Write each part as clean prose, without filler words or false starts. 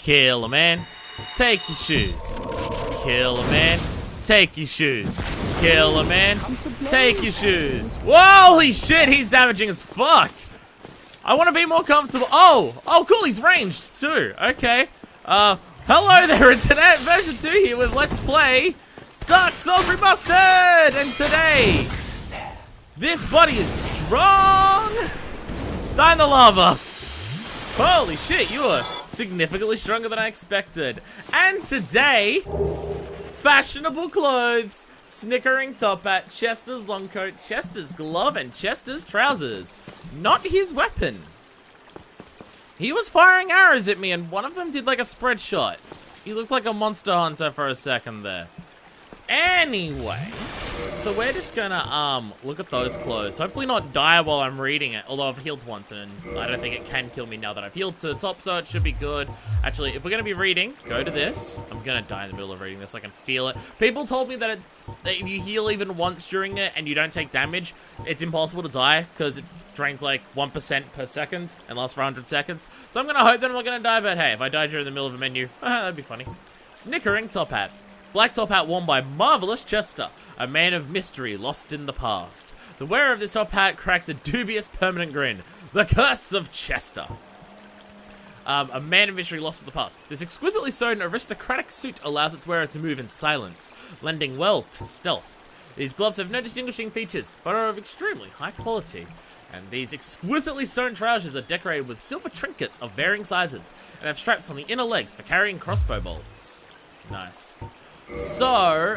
Kill a man. Take your shoes. Kill a man. Take your shoes. Kill a man. Take your shoes. Whoa, holy shit, he's damaging as fuck. I want to be more comfortable. Oh, cool, he's ranged too. Okay. Hello there, Internet. Version 2 here with Let's Play Dark Souls Remastered. And today, this body is strong. Die in the lava. Holy shit, you are significantly stronger than I expected. And today, fashionable clothes, snickering top hat, Chester's long coat, Chester's glove, and Chester's trousers. Not his weapon. He was firing arrows at me, and one of them did like a spread shot. He looked like a monster hunter for a second there. Anyway, so we're just gonna look at those clothes. Hopefully not die while I'm reading it, although I've healed once and I don't think it can kill me now that I've healed to the top, so it should be good. Actually, if we're gonna be reading, go to this. I'm gonna die in the middle of reading this, I can feel it. People told me that if you heal even once during it and you don't take damage, it's impossible to die because it drains like 1% per second and lasts for 100 seconds. So I'm gonna hope that I'm not gonna die, but hey, if I die during the middle of a menu, that'd be funny. Snickering top hat. Black top hat worn by Marvelous Chester, a man of mystery lost in the past. The wearer of this top hat cracks a dubious permanent grin. The curse of Chester. A man of mystery lost in the past. This exquisitely sewn aristocratic suit allows its wearer to move in silence, lending well to stealth. These gloves have no distinguishing features, but are of extremely high quality. And these exquisitely sewn trousers are decorated with silver trinkets of varying sizes, and have straps on the inner legs for carrying crossbow bolts. Nice. So,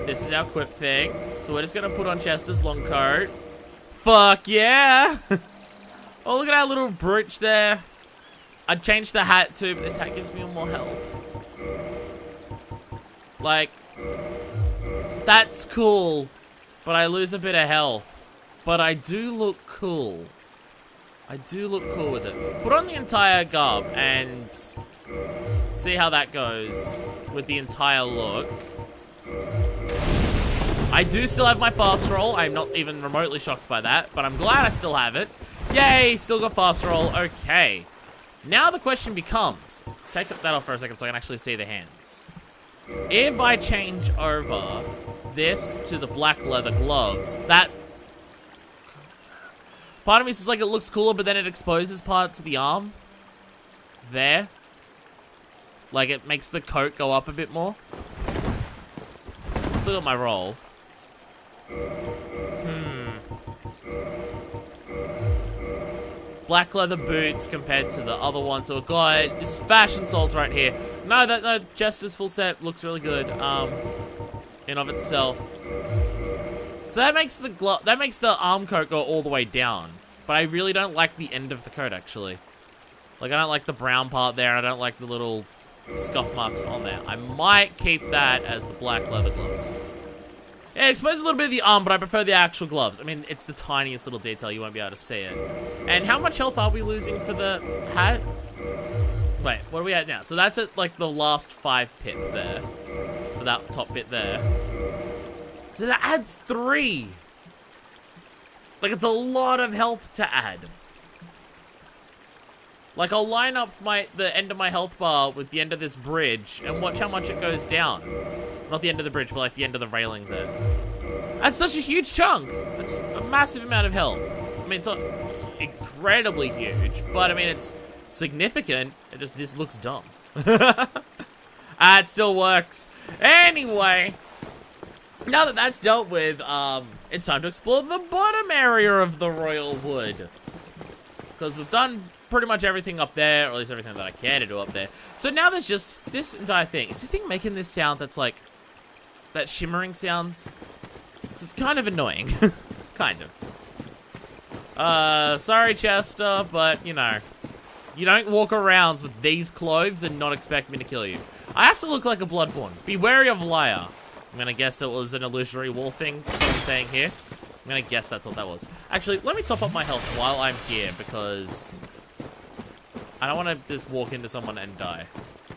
this is our equip thing. So we're just gonna put on Chester's long coat. Fuck yeah! Oh, look at our little brooch there. I'd change the hat too, but this hat gives me more health. Like, that's cool, but I lose a bit of health. But I do look cool. I do look cool with it. Put on the entire garb and see how that goes with the entire look. I do still have my fast roll. I'm not even remotely shocked by that, but I'm glad I still have it. Yay, still got fast roll. Okay. Now the question becomes, take that off for a second so I can actually see the hands. If I change over this to the black leather gloves, that part of me says like it looks cooler, but then it exposes parts of the arm. There. Like, it makes the coat go up a bit more. Still got my roll. Black leather boots compared to the other one. So we've got just fashion soles right here. No, Chester's full set looks really good. In of itself. So that makes the arm coat go all the way down. But I really don't like the end of the coat, actually. Like, I don't like the brown part there. I don't like the little scuff marks on there. I might keep that as the black leather gloves. Yeah, it exposes a little bit of the arm, but I prefer the actual gloves. I mean, it's the tiniest little detail. You won't be able to see it. And how much health are we losing for the hat? Wait, what are we at now? So that's at, like, the last 5 pip there. For that top bit there. So that adds 3. Like, it's a lot of health to add. Like, I'll line up the end of my health bar with the end of this bridge and watch how much it goes down. Not the end of the bridge, but like the end of the railing there. That's such a huge chunk. That's a massive amount of health. I mean, it's not incredibly huge, but I mean, it's significant. It just, this looks dumb. It still works. Anyway, now that that's dealt with, it's time to explore the bottom area of the Royal Wood. Because we've done pretty much everything up there, or at least everything that I can to do up there. So now there's just this entire thing. Is this thing making this sound that's like, that shimmering sounds? Because it's kind of annoying. Kind of. Sorry, Chester, but, you know, you don't walk around with these clothes and not expect me to kill you. I have to look like a Bloodborne. Be wary of liar. I'm gonna guess it was an illusory wall thing, that's what I'm saying here. I'm gonna guess that's what that was. Actually, let me top up my health while I'm here, because I don't want to just walk into someone and die.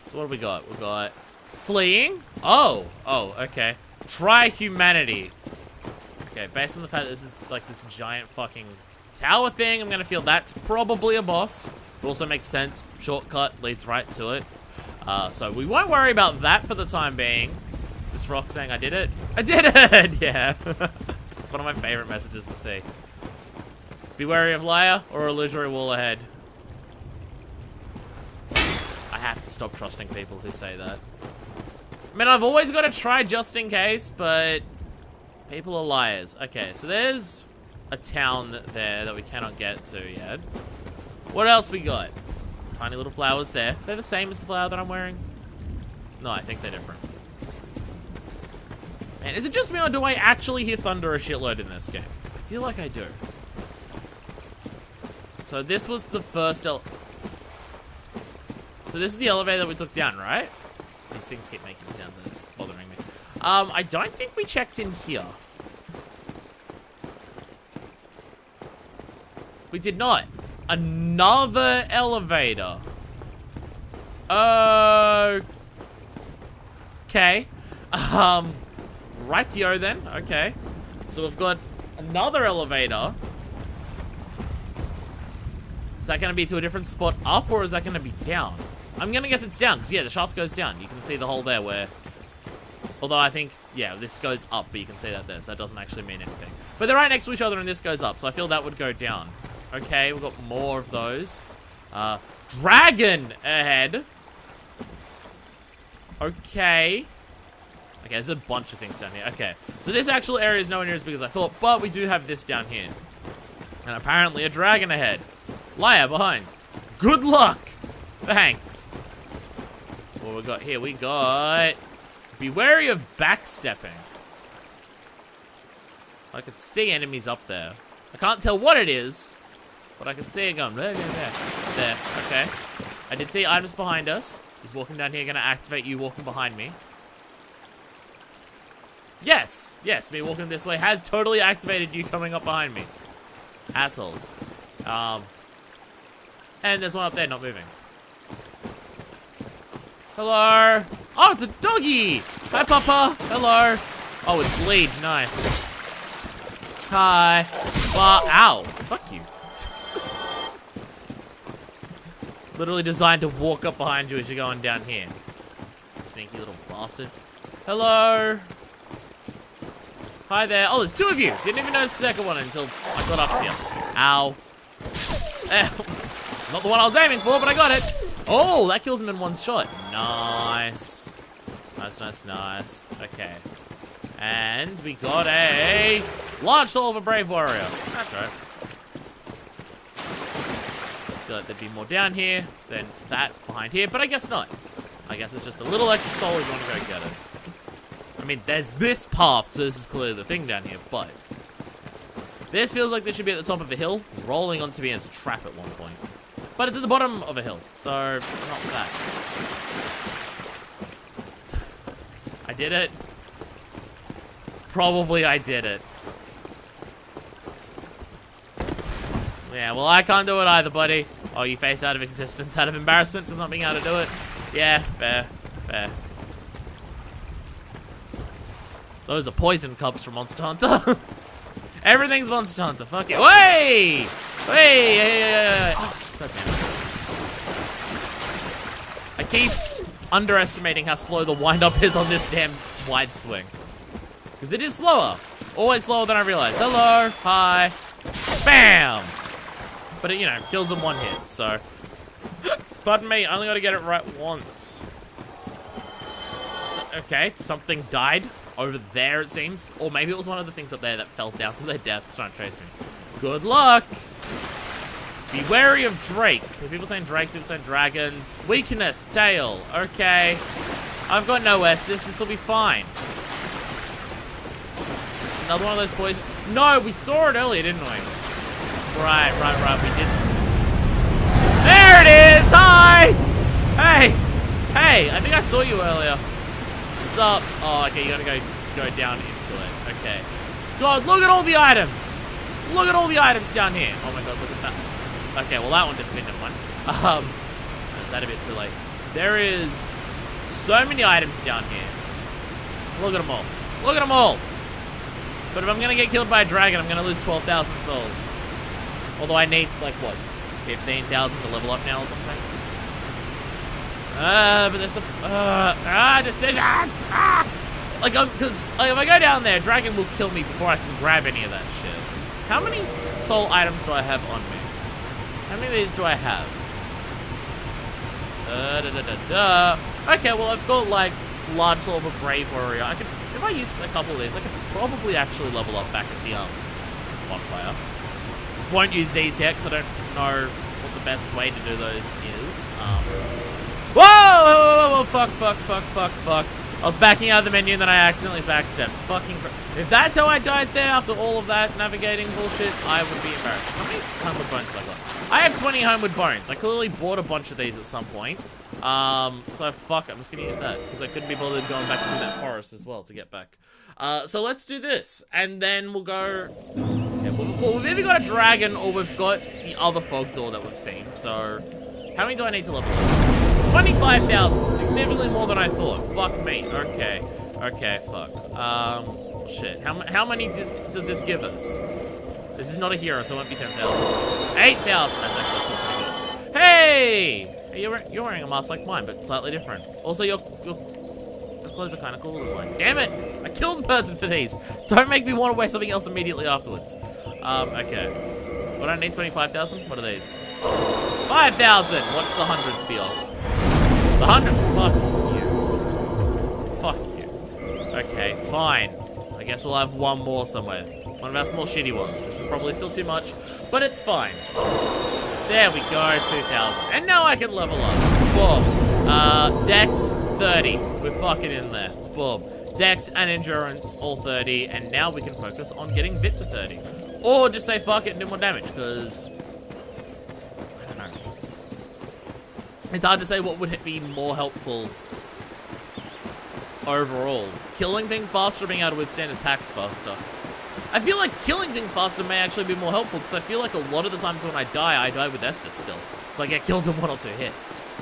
So what have we got? We've got fleeing. Oh, okay. Try humanity. Okay, based on the fact that this is like this giant fucking tower thing, I'm gonna feel that's probably a boss. It also makes sense. Shortcut leads right to it. So we won't worry about that for the time being. This rock saying I did it. I did it! Yeah. It's one of my favorite messages to see. Be wary of liar or illusory wall ahead. I have to stop trusting people who say that. I mean, I've always got to try just in case, but people are liars. Okay, so there's a town there that we cannot get to yet. What else we got? Tiny little flowers there. They're the same as the flower that I'm wearing? No, I think they're different. Man, is it just me or do I actually hear thunder a shitload in this game? I feel like I do. So this was the first So this is the elevator that we took down, right? These things keep making sounds and it's bothering me. I don't think we checked in here. We did not. Another elevator. Okay. Rightio then. Okay. So we've got another elevator. Is that going to be to a different spot up or is that going to be down? I'm going to guess it's down because, yeah, the shaft goes down. You can see the hole there where... Although I think, yeah, this goes up, but you can see that there, so that doesn't actually mean anything. But they're right next to each other and this goes up, so I feel that would go down. Okay, we've got more of those. Dragon ahead. Okay. Okay, there's a bunch of things down here. Okay, so this actual area is nowhere near as big as I thought, but we do have this down here. And apparently a dragon ahead. Liar behind. Good luck. Thanks. What we got here? We got... Be wary of backstepping. I can see enemies up there. I can't tell what it is, but I can see it going there, there, there. Okay. I did see items behind us. He's walking down here, gonna activate you walking behind me. Yes, yes, me walking this way has totally activated you coming up behind me. Assholes. And there's one up there not moving. Hello. Oh, it's a doggy. Hi, Papa. Hello. Oh, it's lead. Nice. Hi. Ow. Fuck you. Literally designed to walk up behind you as you're going down here. Sneaky little bastard. Hello. Hi there. Oh, there's two of you. Didn't even notice the second one until I got up to you. Ow. Not the one I was aiming for, but I got it. Oh, that kills him in one shot. Nice. Nice, nice, nice. Okay. And we got a large soul of a brave warrior. That's right. Feel like there'd be more down here than that behind here, but I guess not. I guess it's just a little extra soul if you want to go get it. I mean, there's this path, so this is clearly the thing down here, but this feels like this should be at the top of a hill, rolling onto me as a trap at one point. But it's at the bottom of a hill, so not that. I did it. It's probably I did it. Yeah, well, I can't do it either, buddy. Oh, you face out of existence out of embarrassment for not being able to do it? Yeah, fair, fair. Those are poison cups from Monster Hunter. Everything's Monster Hunter, fuck it. Way! Hey, hey, oh, God damn it. I keep underestimating how slow the wind-up is on this damn wide swing. Because it is slower. Always slower than I realized. Hello, hi, bam! But it, you know, kills in one hit, so. Pardon me, I only gotta get it right once. Okay, something died over there, it seems. Or maybe it was one of the things up there that fell down to their death. It's trying to chase me. Good luck! Be wary of Drake. People saying drakes, people saying dragons. Weakness, tail. Okay. I've got no Estus. This will be fine. Another one of those poison. No, we saw it earlier, didn't we? Right. We did. There it is! Hi! Hey! I think I saw you earlier. Sup? Oh, okay, you gotta go down into it. Okay. God, look at all the items! Look at all the items down here. Oh my god, look at that. Okay, well that one just been one. Is that a bit too late? There is so many items down here. Look at them all. Look at them all! But if I'm gonna get killed by a dragon, I'm gonna lose 12,000 souls. Although I need, like, what? 15,000 to level up now or something? But there's some decisions. Like, because if I go down there, dragon will kill me before I can grab any of that shit. How many soul items do I have on me? How many of these do I have? Okay, well I've got like large soul of a brave warrior. I could, if I use a couple of these, I could probably actually level up back at the bonfire. Won't use these yet because I don't know what the best way to do those is. Whoa! Fuck. I was backing out of the menu and then I accidentally backstepped. Fucking if that's how I died there after all of that navigating bullshit, I would be embarrassed. How many homeward bones have I got? I have 20 homeward bones. I clearly bought a bunch of these at some point. So fuck, I'm just gonna use that because I couldn't be bothered going back through that forest as well to get back. So let's do this and then we'll go. Okay, well, we've either got a dragon or we've got the other fog door that we've seen. So how many do I need to level up? 25,000, significantly more than I thought. Fuck me. Okay, fuck. Shit. How many does this give us? This is not a hero, so it won't be 10,000. 8,000. That's actually still pretty good. Hey! You're wearing a mask like mine, but slightly different. Also, your clothes are kind of cooler than mine. Damn it! I killed the person for these. Don't make me want to wear something else immediately afterwards. Okay. What do I need? 25,000? What are these? 5,000! What's the hundreds be off? The 100? Fuck you. Okay, fine. I guess we'll have one more somewhere. One of our small shitty ones. This is probably still too much, but it's fine. There we go, 2,000. And now I can level up. Boom. Dex, 30. We're fucking in there. Boom. Dex and endurance, all 30. And now we can focus on getting Vit to 30. Or just say fuck it and do more damage, because I don't know. It's hard to say what would be more helpful overall. Killing things faster or being able to withstand attacks faster? I feel like killing things faster may actually be more helpful because I feel like a lot of the times when I die with Esther still. So I get killed in 1 or 2 hits.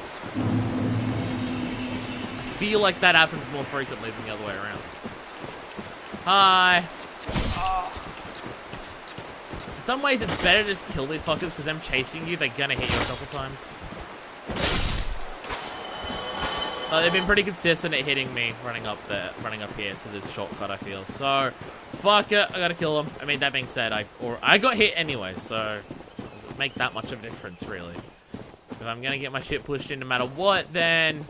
I feel like that happens more frequently than the other way around. Hi. In some ways it's better to just kill these fuckers because them chasing you, they're gonna hit you a couple times. They've been pretty consistent at hitting me running up here to this shortcut, I feel. So, fuck it, I gotta kill them. I mean, that being said, I got hit anyway, so does it make that much of a difference, really? If I'm gonna get my shit pushed in no matter what, then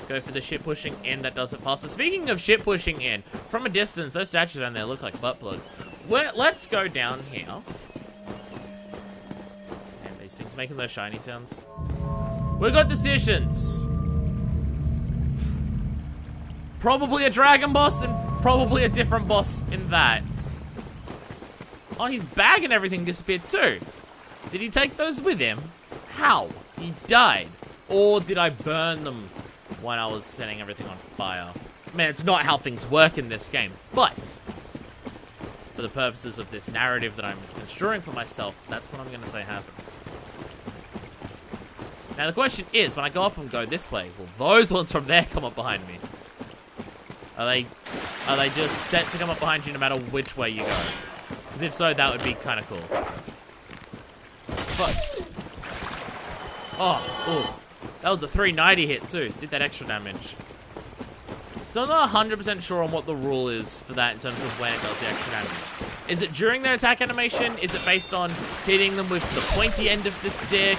go for the shit pushing in that does it faster. Speaking of shit pushing in, from a distance, those statues down there look like butt plugs. Let's go down here. And these things making those shiny sounds. We've got decisions. Probably a dragon boss and probably a different boss in that. Oh, his bag and everything disappeared too. Did he take those with him? How? He died. Or did I burn them when I was setting everything on fire? Man, it's not how things work in this game. But for the purposes of this narrative that I'm construing for myself, that's what I'm going to say happened. Now the question is, when I go up and go this way, will those ones from there come up behind me? Are they just set to come up behind you no matter which way you go? Because if so, that would be kind of cool. But oh, that was a 390 hit too. Did that extra damage. Still not 100% sure on what the rule is for that in terms of when it does the extra damage. Is it during their attack animation? Is it based on hitting them with the pointy end of the stick?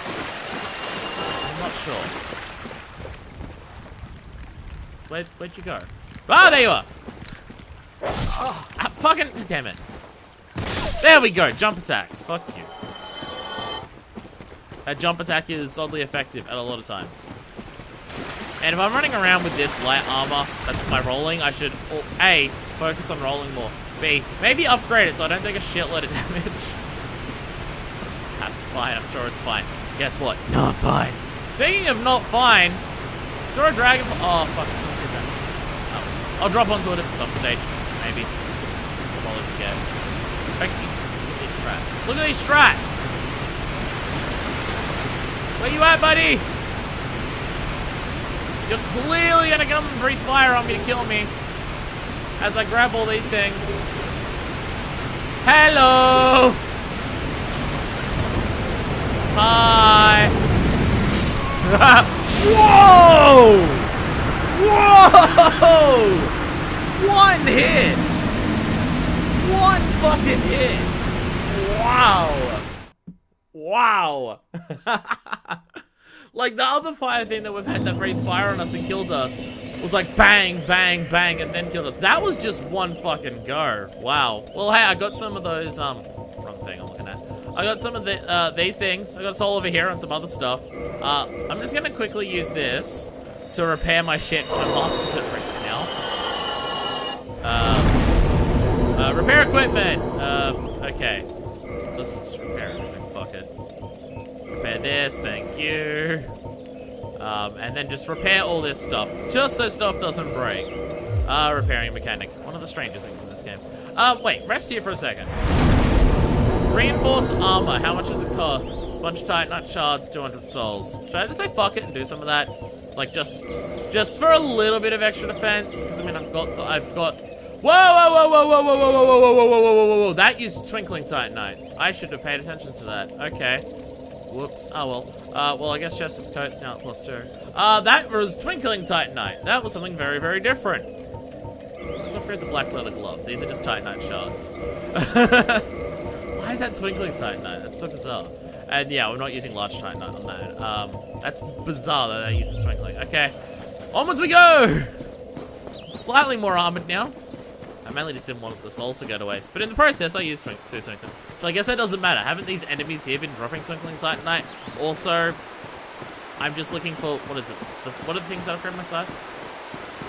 I'm not sure. Where'd you go? Ah, there you are. Oh, fucking damn it. There we go. Jump attacks. Fuck you. That jump attack is oddly effective at a lot of times. And if I'm running around with this light armor, that's my rolling, I should, A, focus on rolling more. B, maybe upgrade it so I don't take a shitload of damage. That's fine. I'm sure it's fine. Guess what? Not fine. Speaking of not fine, saw a dragon. Oh, fuck. Let's get that. I'll drop onto it at some stage, maybe. I'll probably forget. Look at these traps. Look at these traps! Where you at, buddy? You're clearly gonna come and breathe fire on me to kill me as I grab all these things. Hello! Hi! Whoa! Whoa! One hit! One fucking hit! Wow! Wow! Like, the other fire thing that we've had that breathed fire on us and killed us was like bang, bang, bang, and then killed us. That was just one fucking go. Wow. Well, hey, I got some of those, wrong thing I'm looking at. I got some of the, these things. I got a soul over here and some other stuff. I'm just gonna quickly use this to repair my shit, because my mask is at risk now. Repair equipment. Okay. Let's just repair everything, fuck it. Repair this, thank you. And then just repair all this stuff, just so stuff doesn't break. Repairing mechanic. One of the stranger things in this game. Wait, rest here for a second. Reinforce armor, how much does it cost? Bunch of Titanite shards, 200 souls. Should I just say fuck it and do some of that? Like, just for a little bit of extra defense? Because, I mean, I've got... Whoa, whoa, whoa, whoa, whoa, whoa, whoa, whoa, whoa, whoa, whoa, whoa, whoa, whoa, that used Twinkling Titanite. I should have paid attention to that. Okay. Whoops. Oh, well. Well, I guess Chester's coat's now at +2. That was Twinkling Titanite. That was something very, very different. Let's upgrade the black leather gloves. These are just Titanite shards. Why is that Twinkling Titanite? That's so bizarre. And yeah, we're not using large Titanite on that. That's bizarre that that uses Twinkling. Okay. Onwards we go! Slightly more armored now. I mainly just didn't want the souls to go to waste. But in the process, I used two Twinkling. So I guess that doesn't matter. Haven't these enemies here been dropping Twinkling Titanite? Also, I'm just looking for, what is it? What are the things that upgrade my scythe?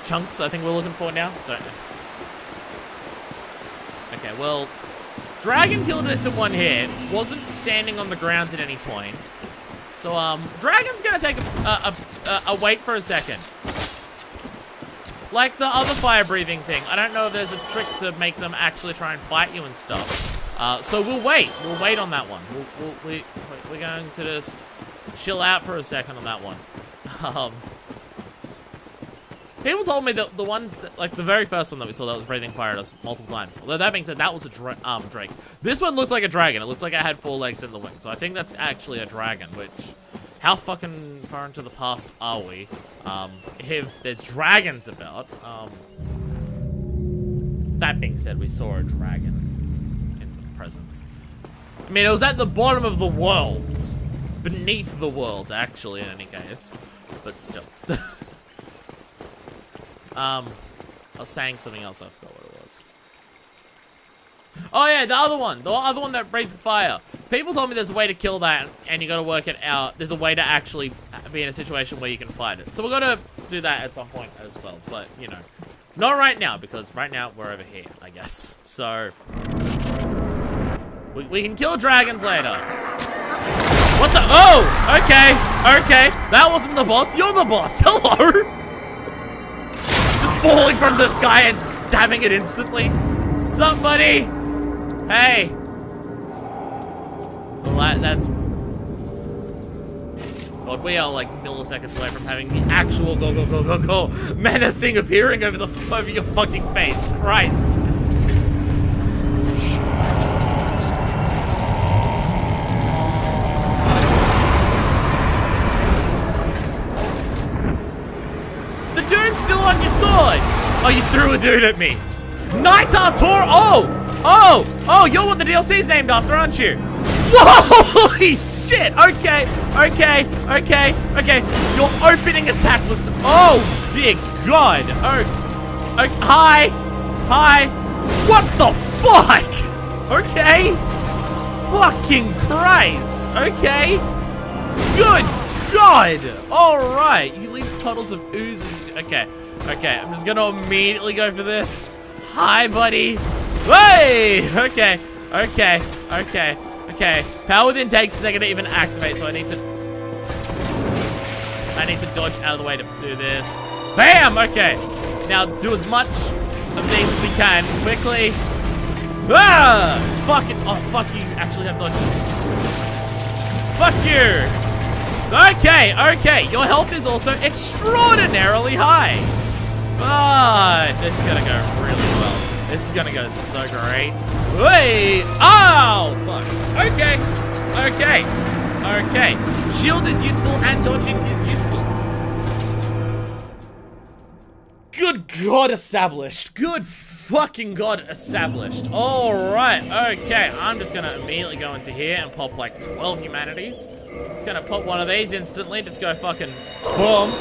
Chunks, I think we're looking for now. So, okay, well, Dragon killed us in one hit. Wasn't standing on the ground at any point. So, Dragon's gonna take a wait for a second. Like the other fire-breathing thing. I don't know if there's a trick to make them actually try and fight you and stuff. So we'll wait. We'll wait on that one. We're going to just chill out for a second on that one. People told me that the one, like the very first one that we saw that was breathing fire at us multiple times. Although that being said, that was a drake. This one looked like a dragon. It looked like it had 4 legs in the wing. So I think that's actually a dragon, which... How fucking far into the past are we? If there's dragons about. That being said, we saw a dragon in the present. I mean, it was at the bottom of the world. Beneath the world, actually, in any case. But still. I was saying something else, I forgot what it was. Oh yeah, the other one that breathed fire. People told me there's a way to kill that, and you gotta work it out. There's a way to actually be in a situation where you can fight it. So we're gonna do that at some point as well, but, you know. Not right now, because right now we're over here, I guess. So, we can kill dragons later. What the? Oh, okay, okay. That wasn't the boss, you're the boss, hello. Just falling from the sky and stabbing it instantly. Somebody. Hey. Well, that's... God, we are like milliseconds away from having the actual go menacing appearing over your fucking face. Christ. The dude's still on your sword. Oh, you threw a dude at me. Night Artur. Oh, you're what the DLC's named after, aren't you? Whoa, holy shit. Okay. Your opening attack was, oh dear God. Oh, okay. Hi. What the fuck? Okay. Fucking Christ. Okay. Good God. All right. You leave puddles of ooze. Okay. I'm just gonna immediately go for this. Hi, buddy. Hey! Okay. Power within takes a second to even activate, so I need to dodge out of the way to do this. Bam! Okay. Now do as much of these as we can. Quickly. Ah! Fuck it. Oh, fuck you. Actually have dodges. Fuck you. Okay. Your health is also extraordinarily high. But this is gonna go really well. This is gonna go so great. Hey! Oh, fuck. Okay. Shield is useful and dodging is useful. God, established. Good fucking God, established. Alright, okay. I'm just gonna immediately go into here and pop like 12 humanities. Just gonna pop one of these instantly. Just go fucking boom.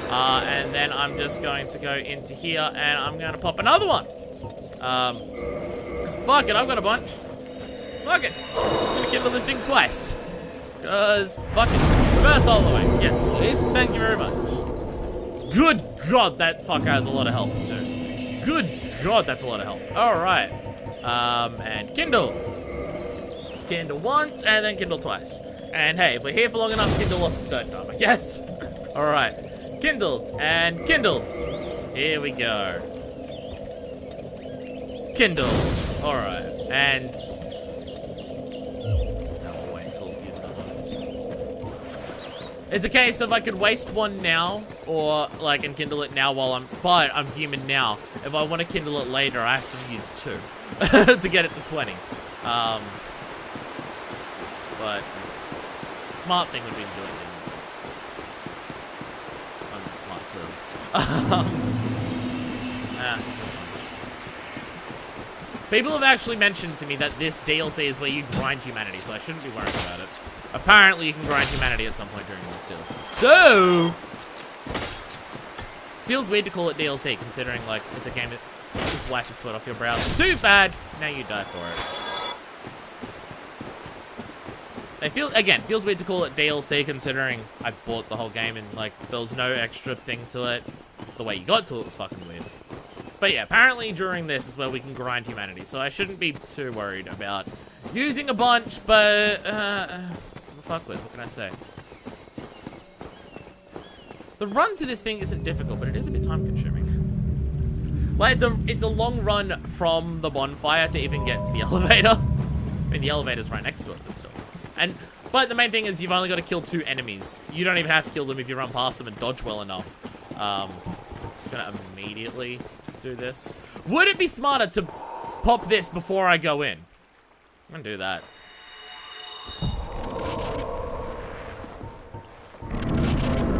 And then I'm just going to go into here and I'm gonna pop another one. Just fuck it, I've got a bunch. Fuck it. I'm gonna kindle this thing twice. Cause fucking reverse all the way. Yes, please. Thank you very much. Good God, that fucker has a lot of health too. Good God, that's a lot of health. Alright. And kindle. Kindle once and then kindle twice. And hey, if we're here for long enough, kindle a third time, I guess. Alright. Kindled and kindled. Here we go. Kindle. Alright. And no, wait until we use another one. It's a case of I could waste one now, or like and kindle it now while I'm human now. If I want to kindle it later, I have to use 2 to get it to 20. But the smart thing would be doing it. I'm not smart too. People have actually mentioned to me that this DLC is where you grind humanity, so I shouldn't be worried about it. Apparently, you can grind humanity at some point during this DLC. So, it feels weird to call it DLC, considering like it's a game that just wipe the sweat off your brows. Too bad. Now you die for it. Feels weird to call it DLC, considering I bought the whole game and like there was no extra thing to it. The way you got to it was fucking weird. But yeah, apparently during this is where we can grind humanity, so I shouldn't be too worried about using a bunch, but, fuck with, what can I say? The run to this thing isn't difficult, but it is a bit time-consuming. Like, it's a long run from the bonfire to even get to the elevator. I mean, the elevator's right next to it, but still. But the main thing is you've only got to kill 2 enemies. You don't even have to kill them if you run past them and dodge well enough. Just gonna immediately do this. Would it be smarter to pop this before I go in? I'm gonna do that.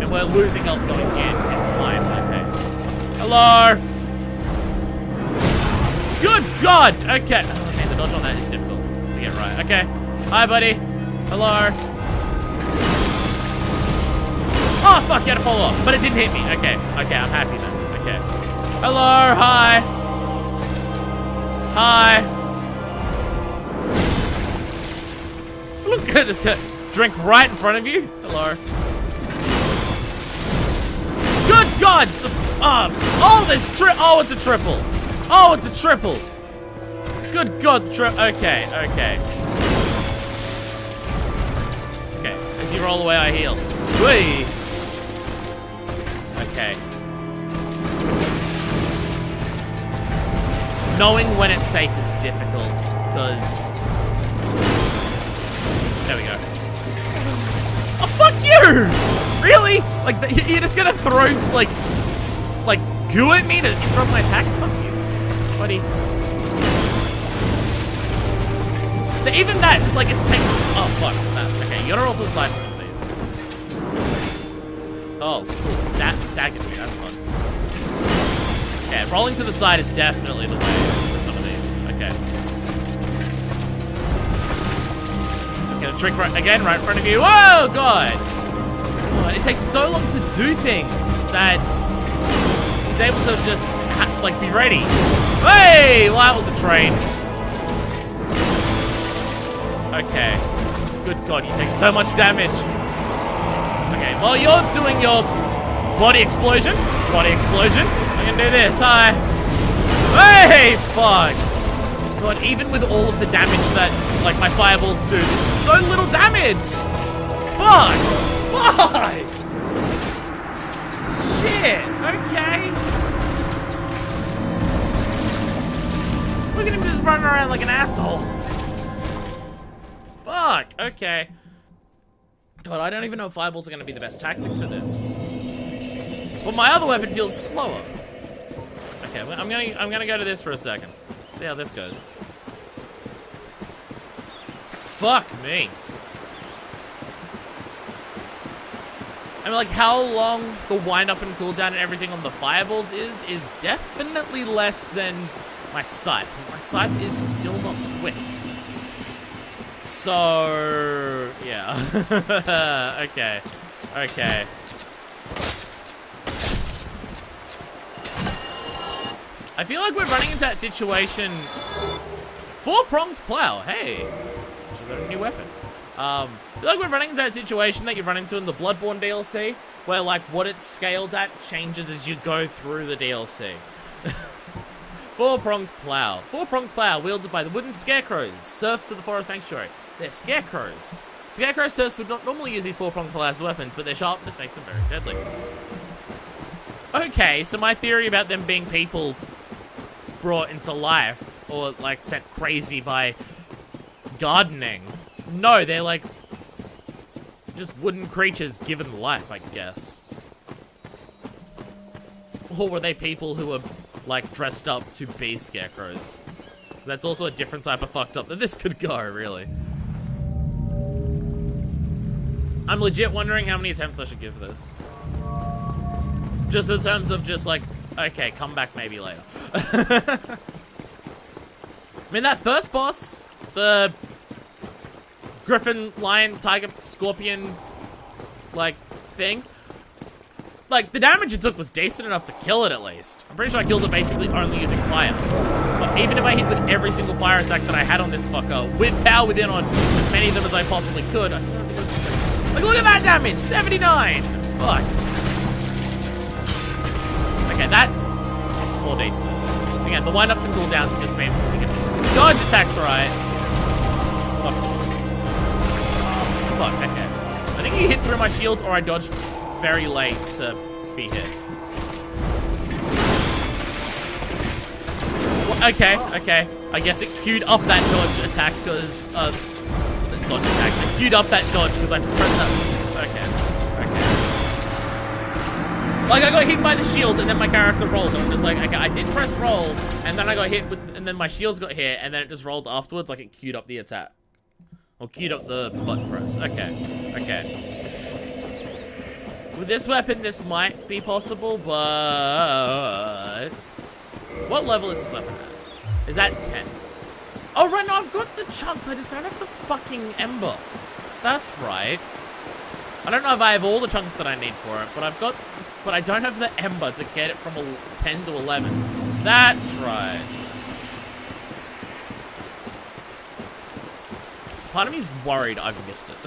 And we're losing health going in time, okay. Hello! Good God! Okay. Oh, man, the dodge on that is difficult to get right. Okay. Hi, buddy. Hello. Oh, fuck, you had to fall off. But it didn't hit me. Okay. Okay, I'm happy then. Okay. Hello, hi. Hi. Look at this drink right in front of you. Hello. Good God! Oh, there's oh, it's a triple. Oh, it's a triple. Good God, okay, okay. Okay, as you roll away, I heal. Whee! Okay. Knowing when it's safe is difficult, because... There we go. Oh, fuck you! Really? Like, you're just gonna throw, like goo at me to interrupt my attacks? Fuck you, buddy. So even that, it's just like it takes... Oh, fuck. Okay, you gotta roll to the side for some of these. Oh, cool. Staggered me, that's fun. Yeah, rolling to the side is definitely the way for some of these. Okay. Just gonna trick right in front of you. Whoa, God! God, it takes so long to do things that he's able to just, like, be ready. Hey! Well, that was a train. Okay. Good God, you take so much damage. Okay, while you're doing your body explosion, I can do this. Hi. Hey, fuck. God, even with all of the damage that, like, my fireballs do, this is so little damage. Fuck. Fuck. Shit. Okay. Look at him just running around like an asshole. Fuck. Okay. God, I don't even know if fireballs are going to be the best tactic for this. But my other weapon feels slower. Okay, well, I'm gonna go to this for a second. See how this goes. Fuck me. I mean, like, how long the wind-up and cooldown and everything on the fireballs is definitely less than my scythe. My scythe is still not quick. So, yeah. Okay. Okay. I feel like we're running into that situation. Four-pronged plow. Hey. Actually got a new weapon. I feel like we're running into that situation that you run into in the Bloodborne DLC, where, like, what it's scaled at changes as you go through the DLC. Four-pronged plow. Four-pronged plow wielded by the wooden scarecrows, serfs of the Forest Sanctuary. They're scarecrows. Scarecrow serfs would not normally use these four-pronged plows as weapons, but their sharpness makes them very deadly. Okay, so my theory about them being people brought into life, or, like, sent crazy by gardening. No, they're, like, just wooden creatures given life, I guess. Or were they people who were, like, dressed up to be scarecrows? That's also a different type of fucked up that this could go, really. I'm legit wondering how many attempts I should give this. Just in terms of just, like, okay, come back maybe later. I mean, that first boss, the griffin, lion, tiger, scorpion, like, thing, like, the damage it took was decent enough to kill it, at least. I'm pretty sure I killed it basically only using fire. But even if I hit with every single fire attack that I had on this fucker, with power within on as many of them as I possibly could, I still don't think it was... Like, look at that damage! 79! Fuck. Okay, that's more decent. Again, the wind-ups and cooldowns just mean... Dodge attacks, alright. Fuck. Fuck, okay. I think he hit through my shield, or I dodged very late to be hit. Well, okay, okay. I guess it queued up that dodge attack because, the dodge attack. It queued up that dodge because I pressed that. Okay, okay. Like, I got hit by the shield and then my character rolled. I'm just like, okay, I did press roll and then I got hit with, and then my shields got hit and then it just rolled afterwards like it queued up the attack. Or queued up the button press. Okay, okay. With this weapon, this might be possible, but... What level is this weapon at? Is that 10? Oh, right, no, I've got the chunks. I just don't have the fucking ember. That's right. I don't know if I have all the chunks that I need for it, but I've got... But I don't have the ember to get it from 10 to 11. That's right. Part of me's worried I've missed it.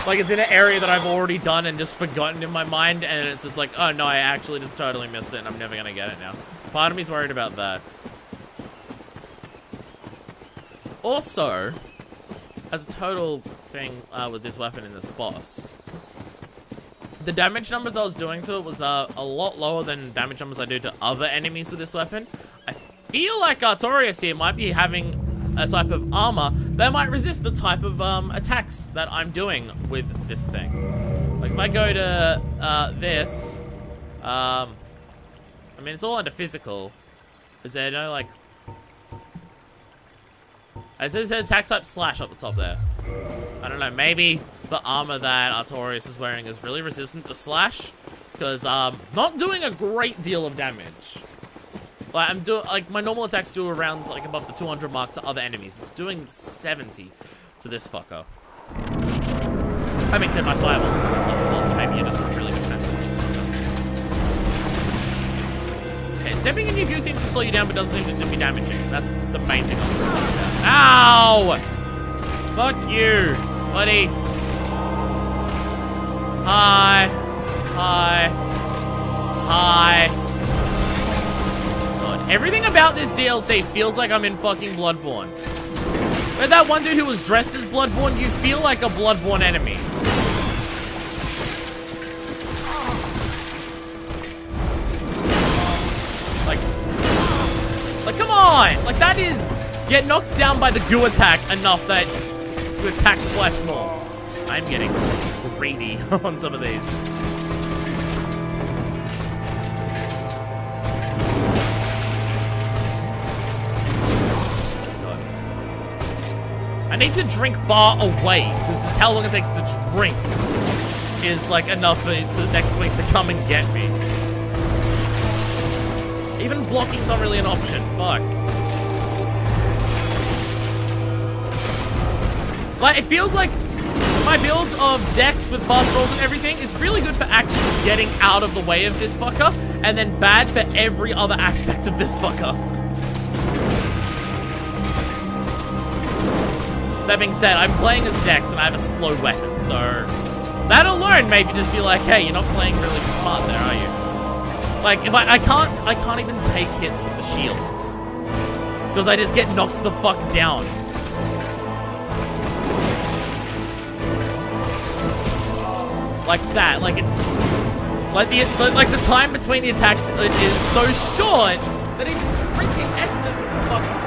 Like, it's in an area that I've already done and just forgotten in my mind, and it's just like, oh no, I actually just totally missed it, and I'm never gonna get it now. Part of me's worried about that. Also, as a total thing with this weapon in this boss, the damage numbers I was doing to it was a lot lower than damage numbers I do to other enemies with this weapon. I feel like Artorias here might be having a type of armor that might resist the type of attacks that I'm doing with this thing. Like if I go to this, I mean it's all under physical. Is there no like? It says attack type slash up the top there. I don't know. Maybe the armor that Artorias is wearing is really resistant to slash, because not doing a great deal of damage. Like, I'm doing, like, my normal attacks do around, like, above the 200 mark to other enemies. It's doing 70 to this fucker. I mean, except my fireballs are less as well, so maybe you're just really defensive. Okay, stepping in your goo seems to slow you down, but doesn't seem to be damaging. That's the main thing I was concerned about. Ow! Fuck you, buddy. Hi. Hi. Hi. Everything about this DLC feels like I'm in fucking Bloodborne. But that one dude who was dressed as Bloodborne, you feel like a Bloodborne enemy. Like, come on! Like, that is... Get knocked down by the goo attack enough that you attack twice more. I'm getting greedy on some of these. I need to drink far away, because it's how long it takes to drink is, like, enough for the next week to come and get me. Even blocking's not really an option. Fuck. Like, it feels like my build of Dex with fast rolls and everything is really good for actually getting out of the way of this fucker, and then bad for every other aspect of this fucker. That being said, I'm playing as Dex and I have a slow weapon, so that alone maybe just be like, hey, you're not playing really smart there, are you? Like, if I can't even take hits with the shields, because I just get knocked the fuck down. Like that, like the time between the attacks is so short that even drinking Estus is a fucking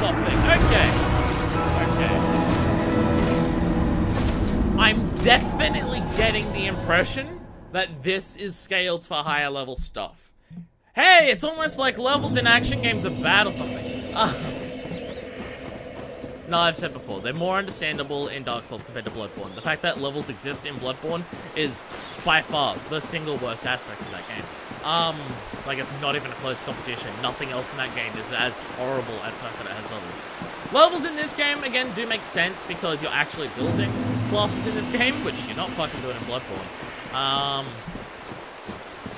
top thing. Okay. I'm definitely getting the impression that this is scaled for higher level stuff. Hey, it's almost like levels in action games are bad or something. No, I've said before, they're more understandable in Dark Souls compared to Bloodborne. The fact that levels exist in Bloodborne is by far the single worst aspect of that game. Like, it's not even a close competition. Nothing else in that game is as horrible as the fact that it has levels. Levels in this game, again, do make sense because you're actually building classes in this game, which you're not fucking doing in Bloodborne.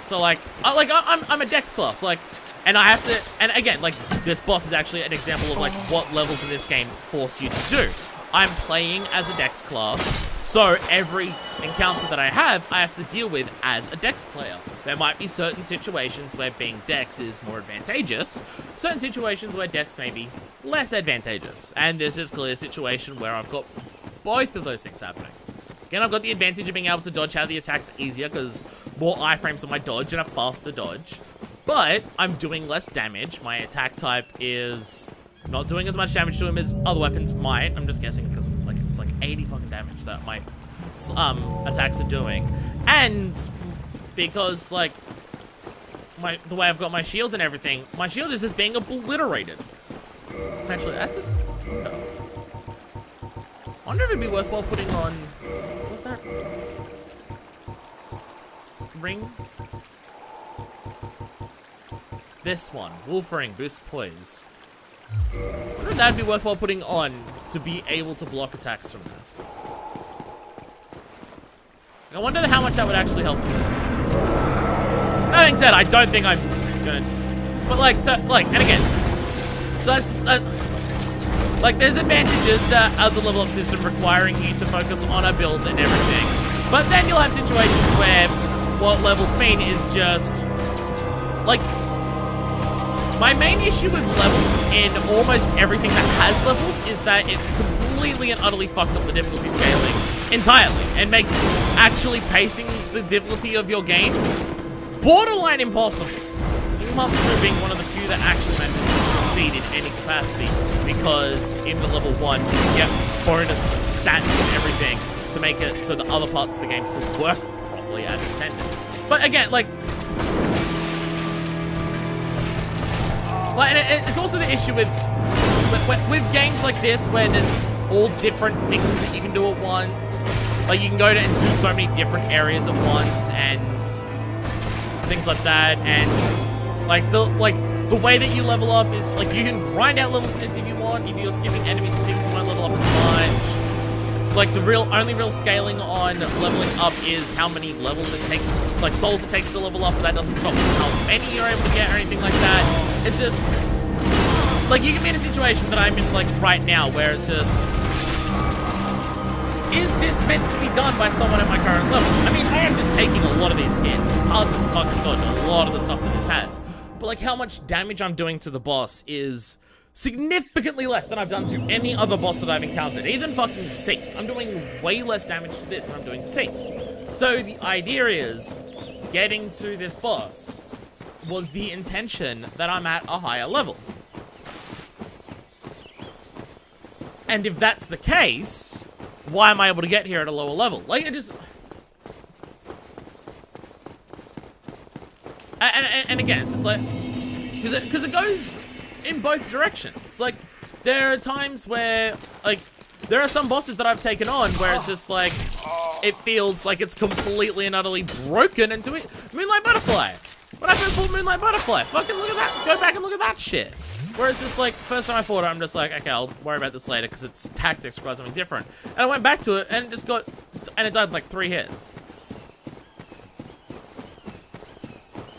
So, like, I'm a Dex class, like, and I have to, and again, like, this boss is actually an example of, like, what levels in this game force you to do. I'm playing as a Dex class, so every encounter that I have to deal with as a Dex player. There might be certain situations where being Dex is more advantageous, certain situations where Dex may be less advantageous, and this is clearly a situation where I've got both of those things happening. Again, I've got the advantage of being able to dodge out the attacks easier, because more iframes on my dodge and a faster dodge. But I'm doing less damage. My attack type is not doing as much damage to him as other weapons might. I'm just guessing because like it's like 80 fucking damage that my attacks are doing. And because like the way I've got my shields and everything, my shield is just being obliterated. Actually, that's a no. I wonder if it'd be worthwhile putting on, what's that? Ring? This one, Wolf Ring, boost poise. I wonder if that'd be worthwhile putting on to be able to block attacks from this. I wonder how much that would actually help with this. That being said, I don't think I'm gonna, but like, so, like, and again, so that's, like, there's advantages to the level up system requiring you to focus on a build and everything, but then you'll have situations where what levels mean is just, like, my main issue with levels in almost everything that has levels is that it completely and utterly fucks up the difficulty scaling entirely and makes actually pacing the difficulty of your game borderline impossible. Kingdom Hearts 2 being one of the few that actually manages to succeed in any capacity, because in the level 1 you get bonus stats and everything to make it so the other parts of the game still work properly as intended. But again, like and it's also the issue with games like this where there's all different things that you can do at once. Like, you can go to and do so many different areas at once and things like that. And like the way that you level up is like you can grind out levels in this if you want. If you're skipping enemies and things, you won't level up as much. Like, the only real scaling on leveling up is how many levels it takes, like souls it takes to level up, but that doesn't stop how many you're able to get or anything like that. It's just, like, you can be in a situation that I'm in, like, right now, where it's just, is this meant to be done by someone at my current level? I mean, I am just taking a lot of these hits. It's hard to fucking dodge a lot of the stuff that this has. But, like, how much damage I'm doing to the boss is significantly less than I've done to any other boss that I've encountered. Even fucking Seath. I'm doing way less damage to this than I'm doing to Seath. So the idea is, getting to this boss was the intention that I'm at a higher level. And if that's the case, why am I able to get here at a lower level? Like, it just... And again, it's just like... Because it goes in both directions. Like, there are times where, like, there are some bosses that I've taken on where it's just like, it feels like it's completely and utterly broken into it. Moonlight Butterfly. When I first fought Moonlight Butterfly, fucking look at that. Go back and look at that shit. Whereas just like, first time I fought it, I'm just like, okay, I'll worry about this later because its tactics require something different. And I went back to it and it just got, and it died in like 3 hits.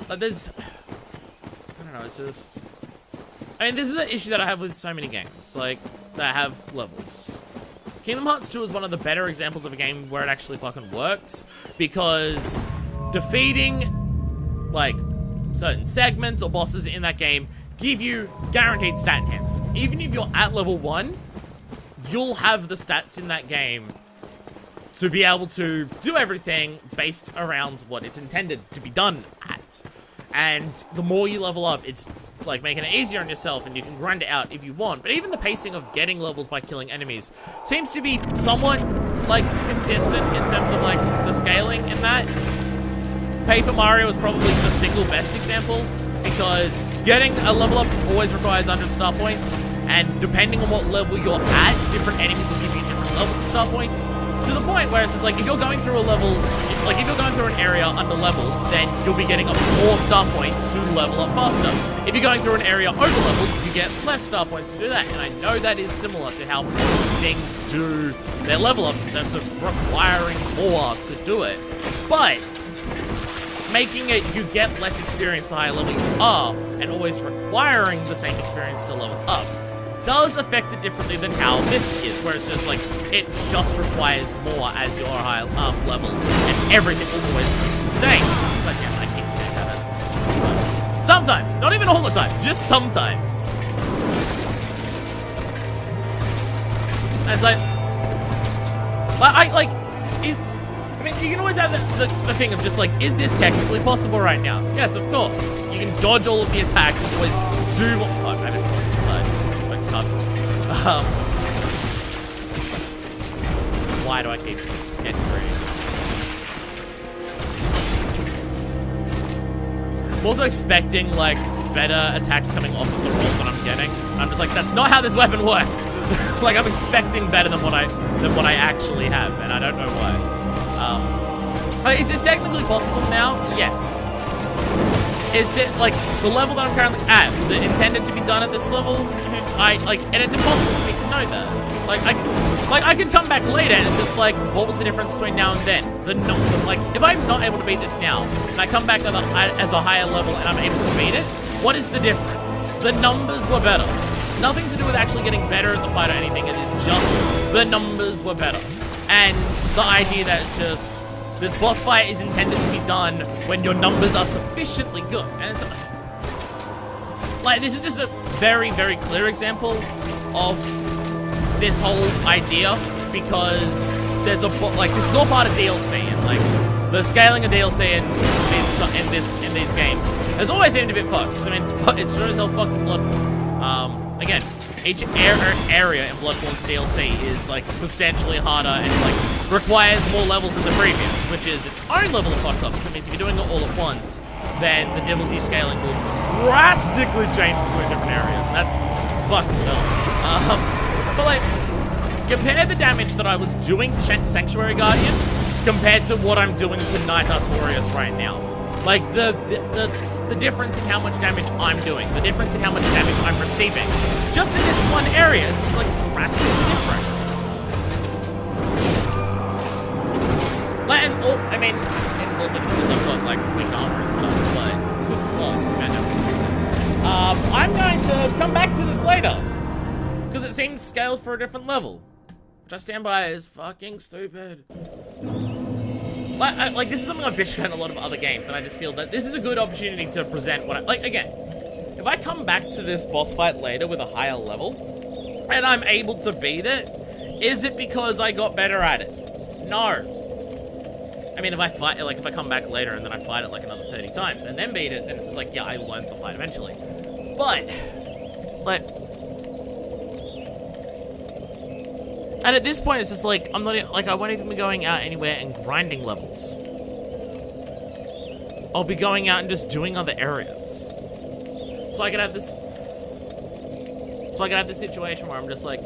But there's, I don't know, it's just, I mean, this is an issue that I have with so many games, like, that have levels. Kingdom Hearts 2 is one of the better examples of a game where it actually fucking works, because defeating, like, certain segments or bosses in that game give you guaranteed stat enhancements. Even if you're at level 1, you'll have the stats in that game to be able to do everything based around what it's intended to be done at. And the more you level up, it's like making it easier on yourself, and you can grind it out if you want. But even the pacing of getting levels by killing enemies seems to be somewhat like consistent in terms of like the scaling in that. Paper Mario is probably the single best example, because getting a level up always requires 100 star points, and depending on what level you're at, different enemies will give you different levels of star points. To the point where it's just like, if you're going through a level, like if you're going through an area under leveled, then you'll be getting up more star points to level up faster. If you're going through an area over leveled, you get less star points to do that. And I know that is similar to how most things do their level ups in terms of requiring more to do it. But making it you get less experience the higher level you are, and always requiring the same experience to level up, does affect it differently than how this is, where it's just like, it just requires more as your higher level, and everything will always be the same. But damn, I keep forgetting that as sometimes. Sometimes, not even all the time, just sometimes. And it's like, I mean, you can always have the thing of just like, is this technically possible right now? Yes, of course. You can dodge all of the attacks and always do what, fuck, I meant to go inside. Why do I keep getting greedy? I'm also expecting, like, better attacks coming off of the roll that I'm getting. I'm just like, that's not how this weapon works. Like, I'm expecting better than what I actually have, and I don't know why. Is this technically possible now? Yes. Is that, like, the level that I'm currently at, was it intended to be done at this level? And it's impossible for me to know that. I can come back later and it's just like, what was the difference between now and then? Like, if I'm not able to beat this now, and I come back as a higher level and I'm able to beat it, what is the difference? The numbers were better. It's nothing to do with actually getting better at the fight or anything, it is just the numbers were better. And the idea that it's just, this boss fight is intended to be done when your numbers are sufficiently good. And it's like, this is just a very, very clear example of this whole idea, because there's this is all part of DLC, and like the scaling of DLC in these games has always seemed a bit fucked, because I mean it's sure as hell fucked in Bloodborne. Again, each area in Bloodborne's DLC is like substantially harder and like requires more levels than the previous, which is its own level of fucked up, because it means if you're doing it all at once, then the difficulty scaling will drastically change between different areas, and that's fucking dumb. But like, compare the damage that I was doing to Sanctuary Guardian compared to what I'm doing to Knight Artorias right now. Like, the difference in how much damage I'm doing, the difference in how much damage I'm receiving, just in this one area is just like drastically different. I mean, it's also just because I've got like weak armor and stuff, but I'm going to come back to this later, because it seems scaled for a different level, which I stand by is fucking stupid. Like, this is something I've bitched about in a lot of other games, and I just feel that this is a good opportunity to present what again, if I come back to this boss fight later with a higher level, and I'm able to beat it, is it because I got better at it? No. I mean, if I come back later and then I fight it like another 30 times and then beat it, then it's just like, yeah, I learned the fight eventually. But, and at this point, it's just like, I'm not, like, I won't even be going out anywhere and grinding levels. I'll be going out and just doing other areas. So I could have this situation where I'm just like,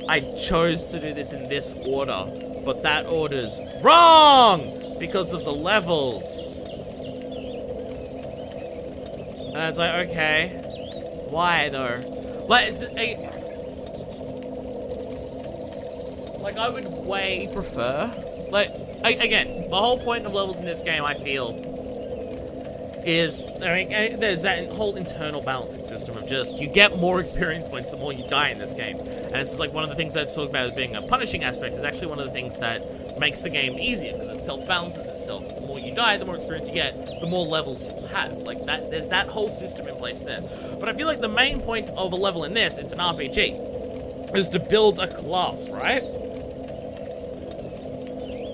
I chose to do this in this order, but that order's wrong because of the levels. And it's like, okay, why though? Like, I would way prefer, like, again, the whole point of levels in this game, I feel, is, I mean, there's that whole internal balancing system of just, you get more experience points the more you die in this game. And it's just like one of the things that's talked about as being a punishing aspect is actually one of the things that makes the game easier, because it self-balances itself. The more you die, the more experience you get, the more levels you'll have. Like, that, there's that whole system in place there. But I feel like the main point of a level in this, it's an RPG, is to build a class, right?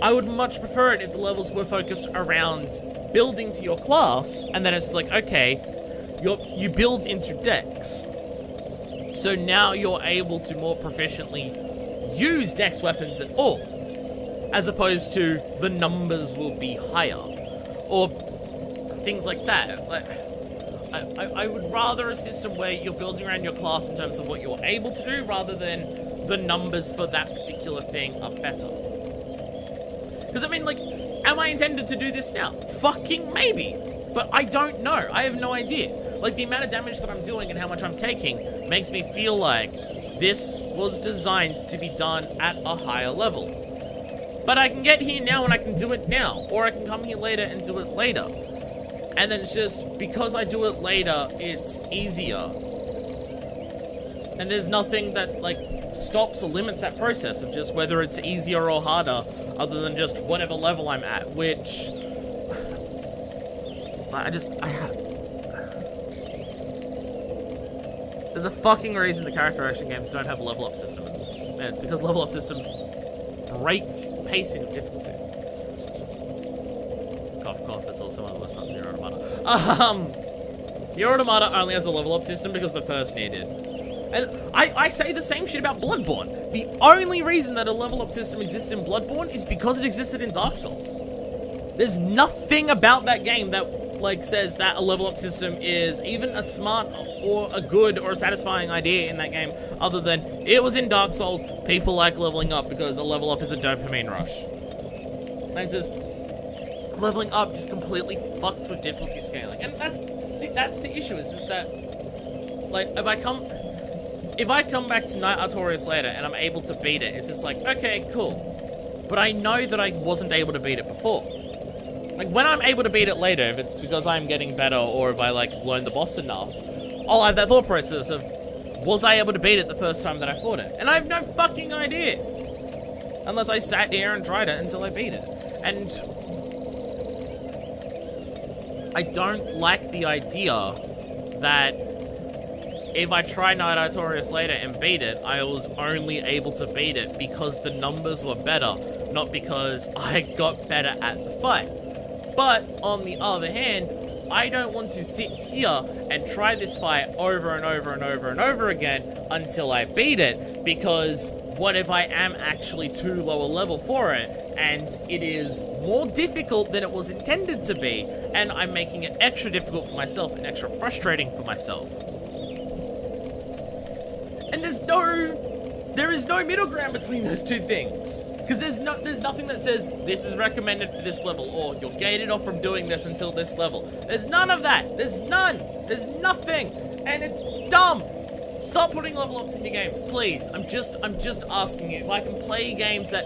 I would much prefer it if the levels were focused around building to your class, and then it's just like, okay, you build into decks. So now you're able to more proficiently use dex weapons at all, as opposed to the numbers will be higher, or things like that. Like, I would rather a system where you're building around your class in terms of what you're able to do, rather than the numbers for that particular thing are better. Because, I mean, like, am I intended to do this now? Fucking maybe. But I don't know. I have no idea. Like, the amount of damage that I'm doing and how much I'm taking makes me feel like this was designed to be done at a higher level. But I can get here now and I can do it now. Or I can come here later and do it later. And then it's just, because I do it later, it's easier. And there's nothing that, like, stops or limits that process of just whether it's easier or harder, other than just whatever level I'm at, which there's a fucking reason the character action games don't have a level up system, and it's because level up systems break pacing of difficulty. Cough, cough, that's also one of the worst parts of Nier Automata. Nier Automata only has a level up system because the first Nier did. And I say the same shit about Bloodborne. The only reason that a level up system exists in Bloodborne is because it existed in Dark Souls. There's nothing about that game that, like, says that a level up system is even a smart or a good or a satisfying idea in that game, other than it was in Dark Souls, people like leveling up because a level up is a dopamine rush. And it's just, leveling up just completely fucks with difficulty scaling. And that's the issue, is just that, like, if I come back to Night Artorias later and I'm able to beat it, it's just like, okay, cool. But I know that I wasn't able to beat it before. Like, when I'm able to beat it later, if it's because I'm getting better or if I, like, learned the boss enough, I'll have that thought process of, was I able to beat it the first time that I fought it? And I have no fucking idea. Unless I sat here and tried it until I beat it. And I don't like the idea that if I try Night Artorias later and beat it, I was only able to beat it because the numbers were better, not because I got better at the fight. But, on the other hand, I don't want to sit here and try this fight over and over and over and over again until I beat it, because what if I am actually too low a level for it, and it is more difficult than it was intended to be, and I'm making it extra difficult for myself and extra frustrating for myself. And there is no middle ground between those two things. Because there's nothing that says, this is recommended for this level, or you're gated off from doing this until this level. There's none of that. There's none. There's nothing. And it's dumb. Stop putting level ups in your games, please. I'm just asking you. If I can play games that,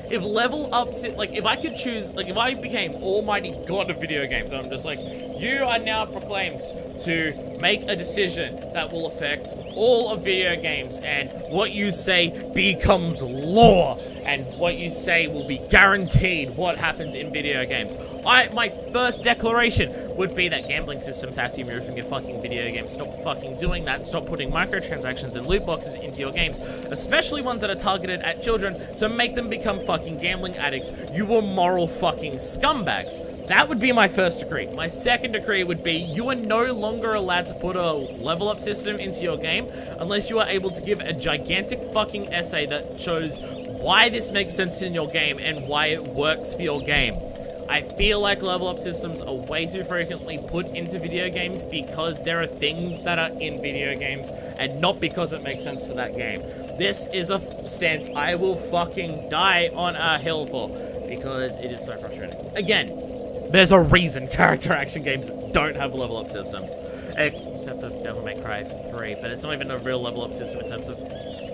if level ups, like, if I could choose, like, if I became almighty god of video games, and I'm just like, you are now proclaimed to make a decision that will affect all of video games, and what you say becomes law, and what you say will be guaranteed what happens in video games. My first declaration would be that gambling systems have to be removed from your fucking video games. Stop fucking doing that. Stop putting microtransactions and loot boxes into your games, especially ones that are targeted at children to make them become fucking gambling addicts. You are moral fucking scumbags. That would be my first decree. My second decree would be, you are no longer allowed to put a level up system into your game unless you are able to give a gigantic fucking essay that shows why this makes sense in your game and why it works for your game. I feel like level up systems are way too frequently put into video games because there are things that are in video games and not because it makes sense for that game. This is a stance I will fucking die on a hill for, because it is so frustrating. Again, there's a reason character action games don't have level up systems. Except for Devil May Cry 3, but it's not even a real level up system in terms of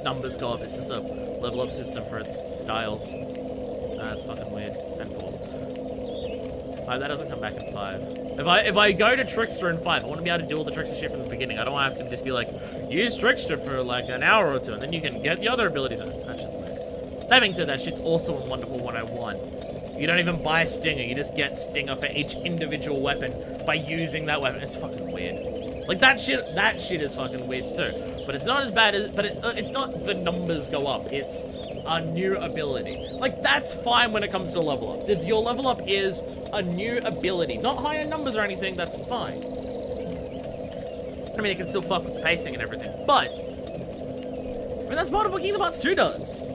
numbers go up. It's just a level up system for its styles. That's fucking weird. And 4. That doesn't come back in 5. If I go to Trickster in 5, I want to be able to do all the Trickster shit from the beginning. I don't want to have to just be like, use Trickster for like an hour or two, and then you can get the other abilities. That shit's weird. That being said, that shit's also in Wonderful 101. You don't even buy Stinger, you just get Stinger for each individual weapon by using that weapon. It's fucking weird. Like, that shit is fucking weird too. But it's not as bad as, but it's not the numbers go up, it's a new ability. Like, that's fine when it comes to level ups. If your level up is a new ability, not higher numbers or anything, that's fine. I mean, it can still fuck with the pacing and everything, but I mean, that's part of what Kingdom Hearts 2 does.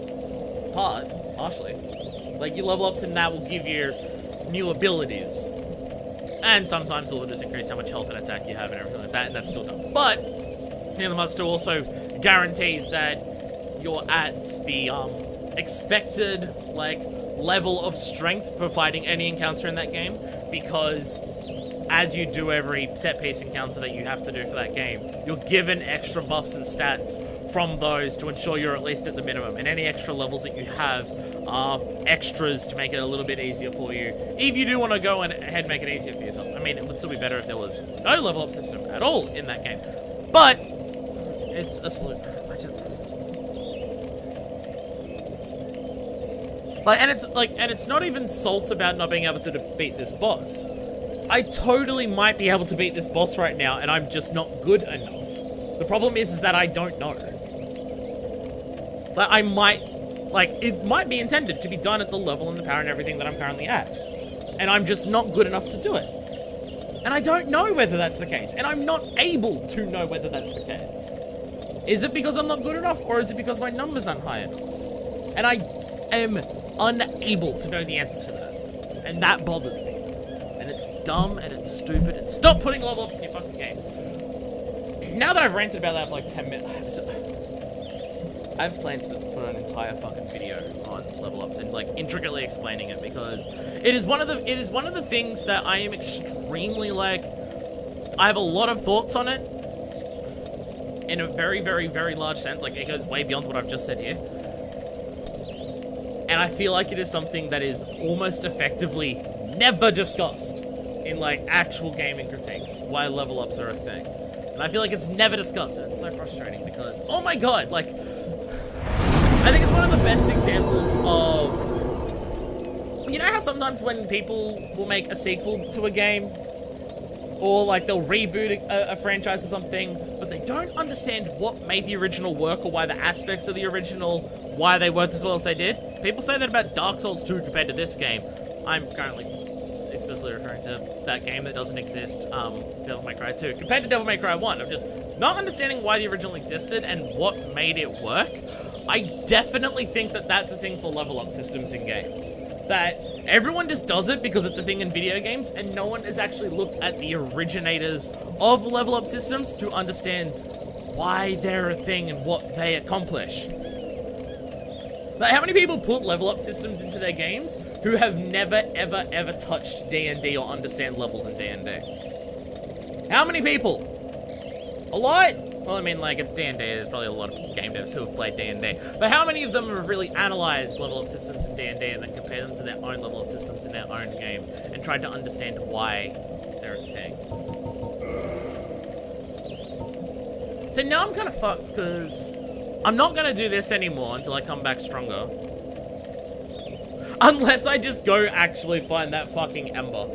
Partially. Like, your level ups in that will give you new abilities. And sometimes it will just increase how much health and attack you have and everything like that, and that's still done. But Kingdom Hearts 2 also guarantees that you're at the expected, like, level of strength for fighting any encounter in that game, because as you do every set-piece encounter that you have to do for that game, you're given extra buffs and stats from those to ensure you're at least at the minimum, and any extra levels that you have are extras to make it a little bit easier for you, if you do want to go ahead and make it easier for yourself. I mean, it would still be better if there was no level-up system at all in that game, but it's a slow... Like, and it's not even salt about not being able to defeat this boss. I totally might be able to beat this boss right now, and I'm just not good enough. The problem is that I don't know. But I might, like, it might be intended to be done at the level and the power and everything that I'm currently at. And I'm just not good enough to do it. And I don't know whether that's the case, and I'm not able to know whether that's the case. Is it because I'm not good enough, or is it because my numbers aren't high enough? And I am unable to know the answer to that. And that bothers me. And it's dumb, and it's stupid, and stop putting level ups in your fucking games. Now that I've ranted about that for like 10 minutes, I have plans to put an entire fucking video on level ups and like intricately explaining it, because it is one of the things that I am extremely, like, I have a lot of thoughts on it in a very, very, very large sense. Like, it goes way beyond what I've just said here. And I feel like it is something that is almost effectively never discussed in, like, actual gaming critiques, why level ups are a thing. And I feel like it's never discussed, and it's so frustrating because, oh my god, like, I think it's one of the best examples of, you know how sometimes when people will make a sequel to a game, or like they'll reboot a franchise or something, but they don't understand what made the original work or why the aspects of the original, why they worked as well as they did? People say that about Dark Souls 2 compared to this game. I'm currently explicitly referring to that game that doesn't exist, Devil May Cry 2. Compared to Devil May Cry 1, I'm just not understanding why the original existed and what made it work. I definitely think that that's a thing for level up systems in games. That everyone just does it because it's a thing in video games, and no one has actually looked at the originators of level up systems to understand why they're a thing and what they accomplish. Like, how many people put level up systems into their games who have never, ever, ever touched D&D or understand levels in D&D? How many people? A lot? Well, I mean, like, it's D&D, there's probably a lot of game devs who have played D&D. But how many of them have really analyzed level up systems in D&D and then compared them to their own level up systems in their own game and tried to understand why they're a thing? So now I'm kind of fucked, because I'm not going to do this anymore until I come back stronger. Unless I just go actually find that fucking ember.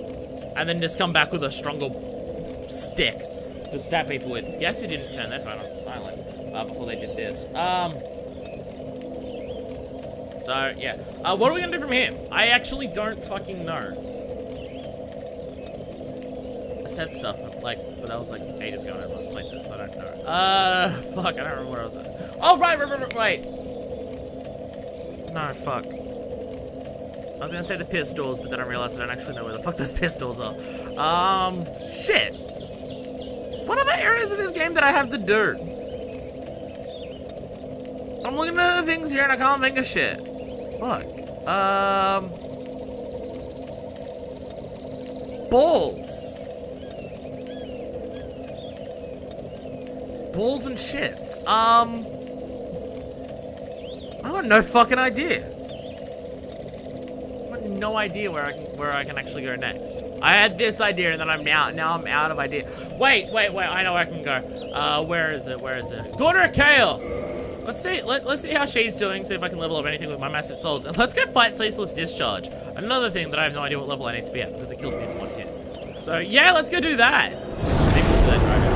And then just come back with a stronger stick to stab people with. Guess who didn't turn their phone on silent before they did this. So, yeah. What are we going to do from here? I actually don't fucking know. I said stuff, like, but that was like ages ago and I lost played this, so I don't know. Fuck, I don't remember where I was at. Oh, right, wait. No, fuck. I was gonna say the pistols, but then I realized I don't actually know where the fuck those pistols are. Shit. What are the areas of this game that I have to do? I I'm looking at the things here and I can't think of shit. Fuck. Balls. Balls and shits. I got no fucking idea. I got no idea where I can actually go next. I had this idea and then now I'm out of idea. Wait, I know where I can go. Where is it? Daughter of Chaos! Let's see how she's doing, see if I can level up anything with my massive souls. And let's go fight Ceaseless Discharge. Another thing that I have no idea what level I need to be at because it killed me in one hit. So yeah, let's go do that. Maybe we'll do that right now.